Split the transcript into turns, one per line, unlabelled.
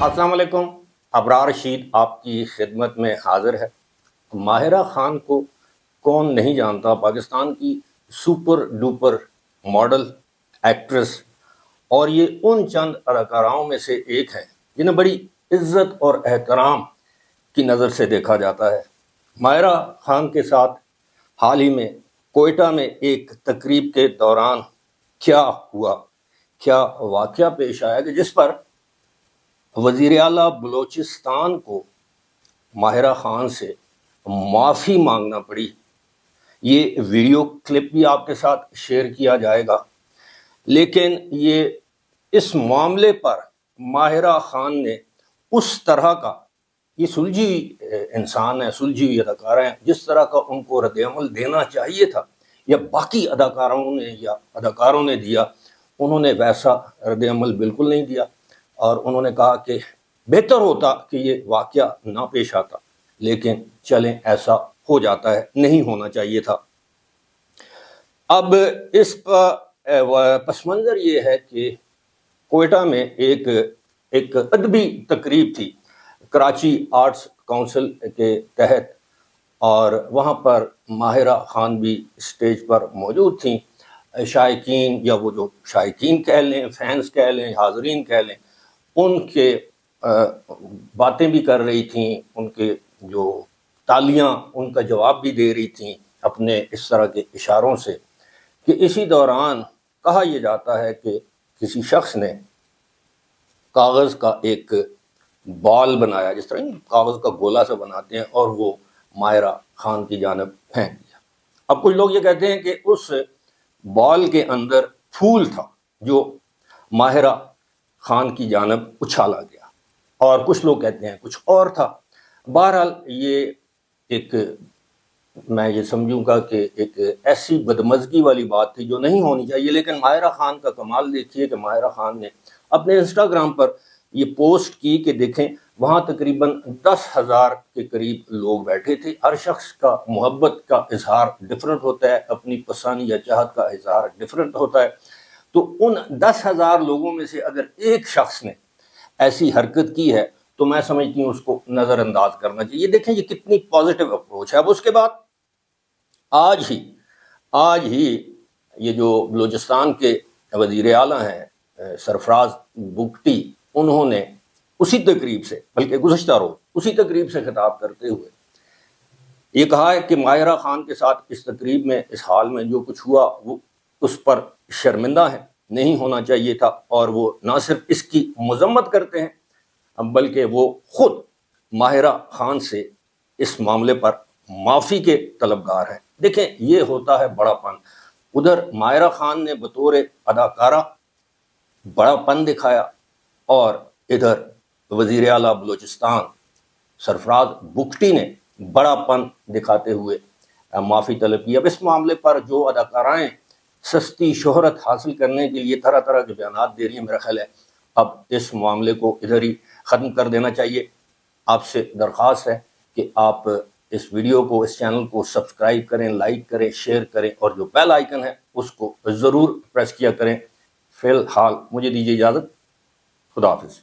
السلام علیکم. ابرار رشید آپ کی خدمت میں حاضر ہے. ماہرہ خان کو کون نہیں جانتا؟ پاکستان کی سپر ڈوپر ماڈل ایکٹریس، اور یہ ان چند اداکاراؤں میں سے ایک ہے جنہیں بڑی عزت اور احترام کی نظر سے دیکھا جاتا ہے. ماہرہ خان کے ساتھ حال ہی میں کوئٹہ میں ایک تقریب کے دوران کیا ہوا، کیا واقعہ پیش آیا کہ جس پر وزیر اعلیٰ بلوچستان کو ماہرہ خان سے معافی مانگنا پڑی. یہ ویڈیو کلپ بھی آپ کے ساتھ شیئر کیا جائے گا، لیکن یہ اس معاملے پر ماہرہ خان نے اس طرح کا، یہ سلجھی ہوئی انسان ہے، سلجھی ہوئی اداکارہ ہیں، جس طرح کا ان کو رد عمل دینا چاہیے تھا یا باقی اداکاروں نے دیا، انہوں نے ویسا رد عمل بالکل نہیں دیا. اور انہوں نے کہا کہ بہتر ہوتا کہ یہ واقعہ نہ پیش آتا، لیکن چلیں ایسا ہو جاتا ہے، نہیں ہونا چاہیے تھا. اب اس پس منظر یہ ہے کہ کوئٹہ میں ایک ادبی تقریب تھی کراچی آرٹس کونسل کے تحت، اور وہاں پر ماہرہ خان بھی اسٹیج پر موجود تھیں. شائقین، یا وہ جو شائقین کہہ لیں، فینس کہہ لیں، حاضرین کہہ لیں، ان کے باتیں بھی کر رہی تھیں، ان کے جو تالیاں ان کا جواب بھی دے رہی تھیں اپنے اس طرح کے اشاروں سے، کہ اسی دوران کہا یہ جاتا ہے کہ کسی شخص نے کاغذ کا ایک بال بنایا، جس طرح کاغذ کا گولا سے بناتے ہیں، اور وہ ماہرہ خان کی جانب پھینک دیا. اب کچھ لوگ یہ کہتے ہیں کہ اس بال کے اندر پھول تھا جو ماہرہ خان کی جانب اچھالا گیا، اور کچھ لوگ کہتے ہیں کچھ اور تھا. بہرحال یہ میں یہ سمجھوں گا کہ ایک ایسی بدمزگی والی بات تھی جو نہیں ہونی چاہیے. لیکن ماہرہ خان کا کمال دیکھیے کہ ماہرہ خان نے اپنے انسٹاگرام پر یہ پوسٹ کی کہ دیکھیں وہاں تقریباً 10,000 کے قریب لوگ بیٹھے تھے. ہر شخص کا محبت کا اظہار ڈفرینٹ ہوتا ہے، اپنی پسند یا چاہت کا اظہار ڈفرینٹ ہوتا ہے. تو ان 10,000 لوگوں میں سے اگر ایک شخص نے ایسی حرکت کی ہے تو میں سمجھتی ہوں اس کو نظر انداز کرنا چاہیے. دیکھیں یہ کتنی پازیٹیو اپروچ ہے. اب اس کے بعد آج ہی یہ جو بلوچستان کے وزیر اعلیٰ ہیں سرفراز بگٹی، انہوں نے اسی تقریب سے، بلکہ گزشتہ روز اسی تقریب سے خطاب کرتے ہوئے یہ کہا ہے کہ ماہرہ خان کے ساتھ اس تقریب میں، اس حال میں جو کچھ ہوا، وہ اس پر شرمندہ ہے، نہیں ہونا چاہیے تھا. اور وہ نہ صرف اس کی مذمت کرتے ہیں بلکہ وہ خود ماہرہ خان سے اس معاملے پر معافی کے طلبگار ہیں. دیکھیں یہ ہوتا ہے بڑا پن. ادھر ماہرہ خان نے بطور اداکارہ بڑا پن دکھایا، اور ادھر وزیر اعلیٰ بلوچستان سرفراز بگٹی نے بڑا پن دکھاتے ہوئے معافی طلب کی. اب اس معاملے پر جو اداکارائیں سستی شہرت حاصل کرنے کے لیے طرح طرح کے بیانات دے رہی ہیں، میرا خیال ہے اب اس معاملے کو ادھر ہی ختم کر دینا چاہیے. آپ سے درخواست ہے کہ آپ اس ویڈیو کو، اس چینل کو سبسکرائب کریں، لائک کریں، شیئر کریں، اور جو بیل آئیکن ہے اس کو ضرور پریس کیا کریں. فی الحال مجھے دیجیے اجازت. خدا حافظ.